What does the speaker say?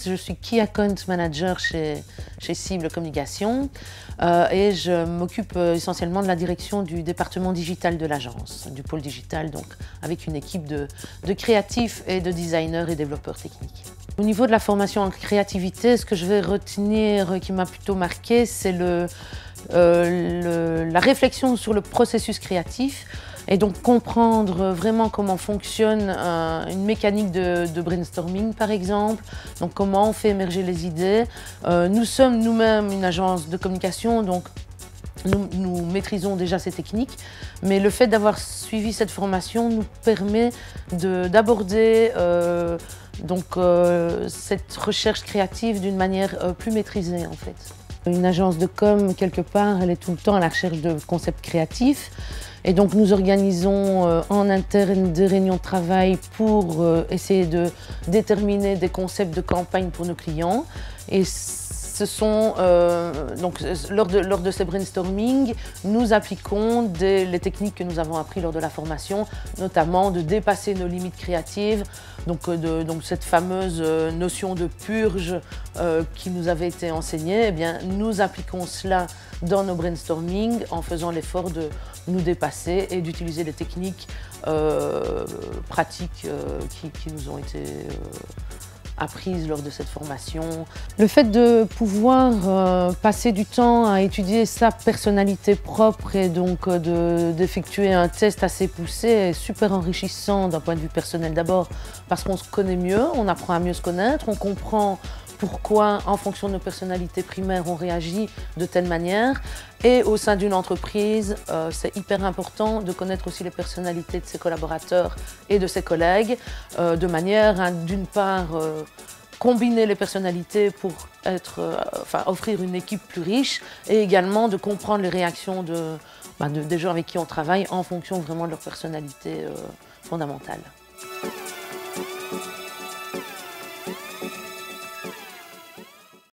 Je suis Key Account Manager chez Cible Communication et je m'occupe essentiellement de la direction du département digital de l'agence, du pôle digital, donc avec une équipe de créatifs et de designers et développeurs techniques. Au niveau de la formation en créativité, ce que je vais retenir qui m'a plutôt marqué, c'est la réflexion sur le processus créatif et donc comprendre vraiment comment fonctionne une mécanique de brainstorming par exemple, donc comment on fait émerger les idées. Nous sommes nous-mêmes une agence de communication, donc nous maîtrisons déjà ces techniques, mais le fait d'avoir suivi cette formation nous permet d'aborder cette recherche créative d'une manière plus maîtrisée en fait. Une agence de com, quelque part, elle est tout le temps à la recherche de concepts créatifs. Et donc nous organisons en interne des réunions de travail pour essayer de déterminer des concepts de campagne pour nos clients. Et ce sont, lors de ces brainstorming, nous appliquons les techniques que nous avons apprises lors de la formation, notamment de dépasser nos limites créatives, donc cette fameuse notion de purge qui nous avait été enseignée, eh bien, nous appliquons cela dans nos brainstorming en faisant l'effort de nous dépasser et d'utiliser les techniques pratiques qui nous ont été apprises lors de cette formation. Le fait de pouvoir passer du temps à étudier sa personnalité propre et donc d'effectuer un test assez poussé est super enrichissant d'un point de vue personnel d'abord parce qu'on se connaît mieux, on apprend à mieux se connaître, on comprend pourquoi, en fonction de nos personnalités primaires, on réagit de telle manière. Et au sein d'une entreprise, c'est hyper important de connaître aussi les personnalités de ses collaborateurs et de ses collègues, de manière à, d'une part, combiner les personnalités pour offrir une équipe plus riche et également de comprendre les réactions des gens avec qui on travaille en fonction vraiment de leur personnalité fondamentale.